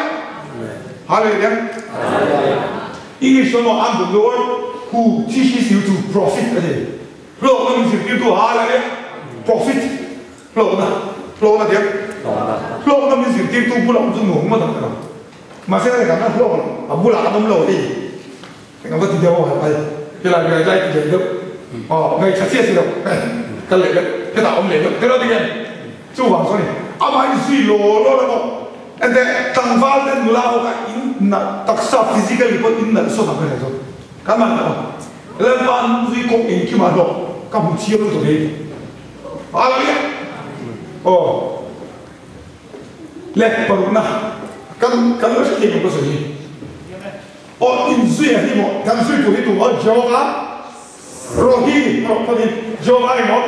S1: 好了呀，因为什么？I'm the Lord who teaches you to profit 而且，老那是叫做好了呀 ，profit， 老那点，老那是叫做不老是农嘛，怎么的？masih ada kan lo abu lah abam lo ni dengan betul dia mau apa bila dia lagi dia tu oh ngai cakap sih lo kalau kita om le kalau dia cuba so ni apa isi lo mo ande tangval dan mulau ka inna taksa physical pun inna so tak ada so kaman apa lepas zui kong ini cuma do kamu siapa tu ni ala dia oh lek peruna kan masih kita pasal ni. Oh inzui ni mo, kan zui tu itu mo Jehovah Rohi, apa ni Jehovah ni mo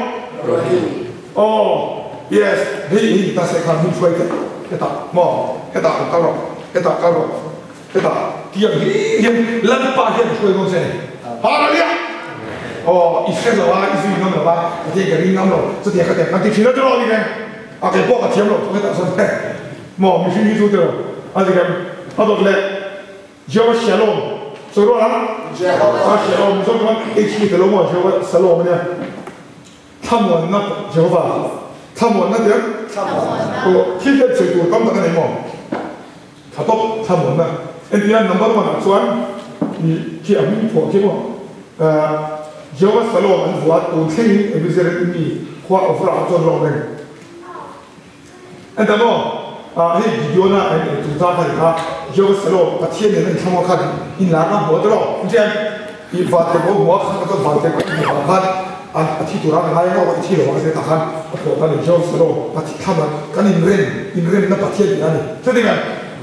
S1: Rohi. Oh yes, ini kita sekarang muncul kita mo kita kalau kita dia lempa dia suai macam ni. Parah dia. Oh Israel lah, Israel nama lah, dia kering nama lo, so dia kata nanti Cina tu lagi kan, akan bawa tiap lo, kita sampai mo mesti itu tu. Ada kan, ada le, Jehovah Shalom, suruh orang, Jehovah Shalom, suruh orang, ini kalau mau Jehovah Shalom ni, tamuan nak Jehovah, tamuan nak dia, oh kita cerita kamu tak ada mau, katop tamuan nak, ini yang nombor mana, soal, ni kita ni pun kita, Jehovah Shalom, buat unteng, ebizer ini, kuat overall tu orang ni, anda mau hei video na tu tak ada Jehovah Shalom patien ni semua kan ini lama bodoh macam ini buat tebo muak atau buat tebo muak ati tu orang lain orang itu orang itu takkan atau tadi Jehovah Shalom pati kaman kan inren na patien ni jadi kan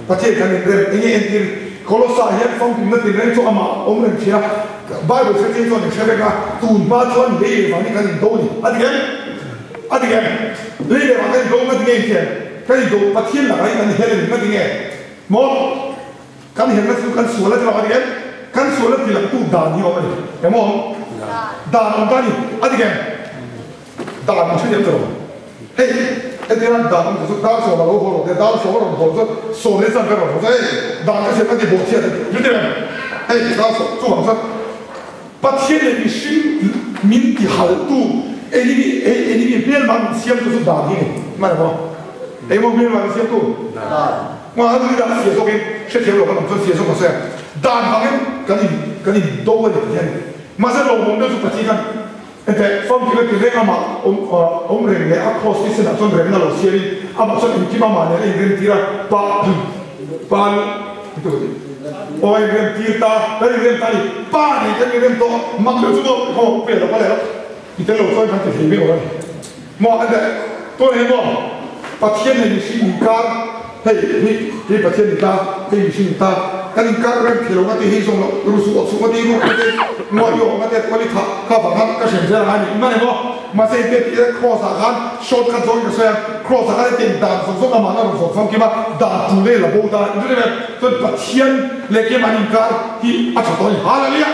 S1: patien kan ini entir kalau saya faham kita inren tu ama orang dia Bible cerita tu ni saya kata tu macam ni mana kan itu ni ada kan ni mana itu macam ni cái đồ bắt thiên là cái này hiện là cái gì một cái hiện là sự căn số là cái gì căn số là gì là tu đàn nhiều vậy đúng không ด่านตานี่อะไรกันด่านมันชื่อยังไงเฮ้ยไอ้ที่นั่นด่านมันสุดด่านโซ่มาโลโหโลแต่ด่านโซ่มาโลโหโลโซ่เนี่ยสั่งกันโลโหเฮ้ยด่านก็เสียกันที่โบเทียนอยู่ที่ไหนเฮ้ยด่านโซ่จู่หวังสักประเทศเนี่ยมีสิ่งมินที่หาตู้ไอ้นี่มีเบี้ยมันเสียมตัวสุดด่านที่นี่มาแล้วมั้งไอ้โมเบี้ยมันเสียมตัวว่าอันนี้ด่านเสียส่งกันเชื่อเทียบเราก็ต้องเสียส่งกันเสียด่านฟังกันนี่โดนเลยเนี่ยมาเสร็จเราผมเดินสุดประเทศกันแต่ฟังที่เราเรียกอามาเรื่องเนี่ยอัพโคสที่สนับสนุนเรื่องนั้นเราเสียดิอามาส่วนที่มาเนี่ยเรื่องที่เราปาโอ้ยเรื่องที่ตาเรื่องตานี่ป้าเนี่ยจะเรื่องโตมันเดือดสุดโอ้เปลี่ยนเราไปแล้วที่เราส่วนมันจะเห็นไม่ออกมองอันเดียตัวเห็นบ่ประเทศเนี่ยมีสิ่งการเฮ้ยนี่ประเทศนี่ตาเฮ้ยมีสิ่งตากันการเรื่องที่เราที่ให้ส่งเรารู้สึกสุขดีรู้สึกน้อยอยู่มาแต่วันนี้ข้าฟังท่านก็เฉยๆอะไรนี่มันเนาะมาเสด็จที่ครอสอาคารชดกันส่งกันเสียครอสอาคารที่ด่านส่งอามานะส่งฟังกี่มาด่านตัวเล่ละโบด่านดูดิแบบจนประเทศเล็กมันอินการที่อาจจะต้องฮาเลลูยา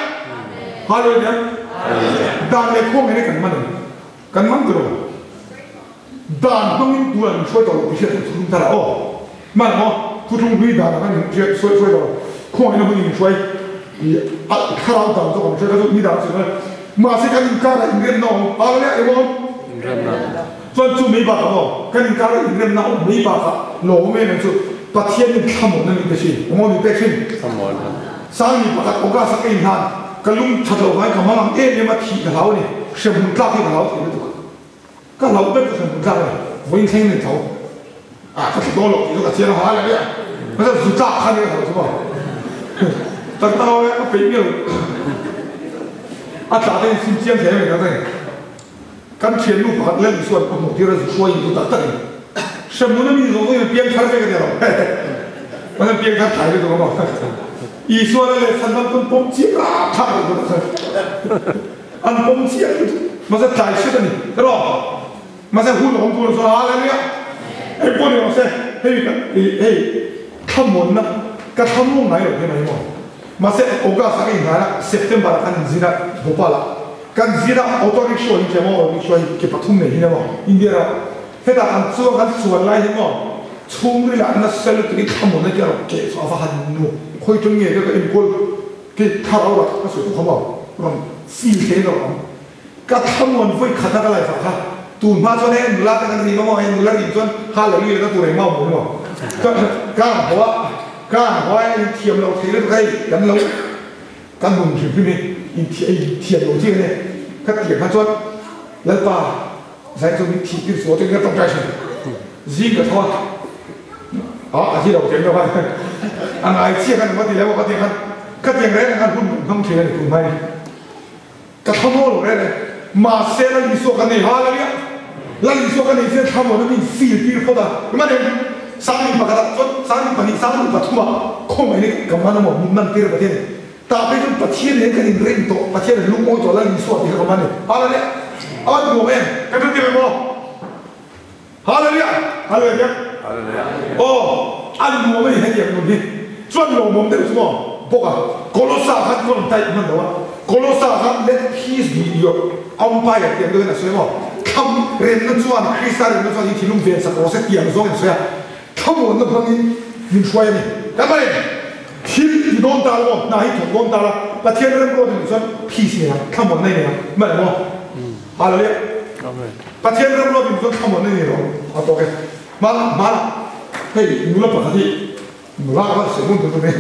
S1: ฮาเลลูยาด่านเล็กพวกนี้กันมันกลัวด่านต้องมีตัวช่วยตัวเราพิเศษทุกท่านโอ้มันเนาะผู้ชมดูด่านกันช่วยตัวข้อนี้มันช่วยข้าวด่านตัวช่วยตัวมีด่านช่วยมาสิกันการอินเดียนน้องอะไรเนี่ยไอ้บอลส่วนจุดไม่บ้าก็กันการอินเดียนน้องไม่บ้าก็โลไม่เป็นสุดประเทศนี้ขโมยนั่นเป็นสิ่งขโมยเป็นสิ่งสามีประกาศโอกาสสักอีกนานก็ลุงชัดเอาไว้กับมันเนี่ยมาทีกับเราเนี่ยเชื่อมันกล้าที่กับเราถึงได้ถูกก็เราเป็นคนมันกล้าเลยวิ่งแข่งในเขาก็ถูกโดนหลอกอยู่กับเชียร์หาอะไรเนี่ยไม่ใช่สุดจ้าขั้นนี้เขาใช่ป่ะแต่เราเนี่ยก็เป็นอย่างอาจารย์ได้สิ่งเชี่ยงแข็งเลยนะเนี่ยการเขียนรูปภาพเล่นส่วนของที่เราช่วยอยู่ตัดตั้งสมมุติว่ามีตรงนี้เปลี่ยนชั้นไปกันเดียวมันเปลี่ยนชั้นถ่ายไปตรงนั้นอีส่วนอะไรชั้นนั้นเป็นปุ่มเชียร์ท่าเลยนะอันปุ่มเชียร์มันจะถ่ายชื่อนี่รอมันจะหุ่นของตัวส่วนอะไรเนี่ยไอ้พวกนี้มันจะเฮ้ยขโมยนะก็ขโมยไหนหรอที่ไหนมั้งมาเสร็จโอกาสสักอีกนะเซปเทมบาร์กันจีน่าบุปผากันจีน่าออโต้ริกชัวร์ที่เจ้าว่าริกชัวร์ที่ปัทุมเนี่ยที่ไหนมั้งอินเดียเราเฮ้ยแต่อันส่วนกันส่วนไรที่มั้งช่วงนี้แหละนั่นเซลล์ที่ขโมยเนี่ยที่เราเก็บเอาฟ้าหันนูคุยตรงนี้ก็เป็นคนที่ถ้าเราแบบก็สุดเขาบอกมันซีเทนเราก็ขโมยไฟขัดอะไรสักค่ะตูนมาส่วนนี้นุลาตั้งแต่ที่มั้งนุลาอีกส่วนฮาเลลูยาก็ตัวเองมั่งมั้งก็เพราะว่าการว่าเทียมเราเทียมใครกันเรากันบุญถึงที่นี่เทียมเราที่นี่ก็เทียมกันส่วนแล้วป่าใช้ตัวนี้ทีที่สวนที่ก็ต้องใจฉันจีกับทอดอาที่เราเทียมเราไปอันไหนเทียมกันว่าที่แล้วว่าเทียมกันก็เทียมแรงกันคุณต้องเทียมคุณไม่ก็ทำโม่หรอกเลยมาเซลล์ลิโซกันนี่ฮาเลยเนี่ยแล้วลิโซกันนี่เส้นทำมันมีฟีลที่เขาได้มันเองสามีปกติจนสามีปนิสามีปัจจุบันคงไม่ได้กำมันหมดมันเกิดประเทศแต่ไปจนประเทศนี้กันเร่งโตประเทศลุงโม่ตัวแล้วลิโซที่เขามันเนี่ยอะไรเนี่ยอะไรโมเมนต์กันเป็นที่ไหนบ้างอะไรเนี่ยโอ้อันโมเมนต์ให้เกี่ยวกับนี้ส่วนโมเมนต์เดี๋ยวสมมติบอกว่าโคโลซาคันคนไทยมันเดี๋ยวว่าโคโลซาคัน let peace be your empire เกี่ยวกับนั้นใช่ไหมคำเรียนนั่นส่วนคริสต์เรียนนั่นส่วนที่ลุงเวียนสักโอเสเตียนส่วนเสียทั้งหมดนั่นพังนี้ยินช่วยนี่ทำไมที่โดนตาล้อน่าให้ถูกโดนตาล้อประเทศเรื่องโปรดนี่ส่วนพีซีนะทั้งหมดนี่นะไม่หรอกอะไรเนี่ยประเทศเรื่องโปรดนี่ส่วนทั้งหมดนี่หรอกเอาตัวกันมาเฮ้ยนุลปกตินุลก็ว่าเสียงมันตัวนี้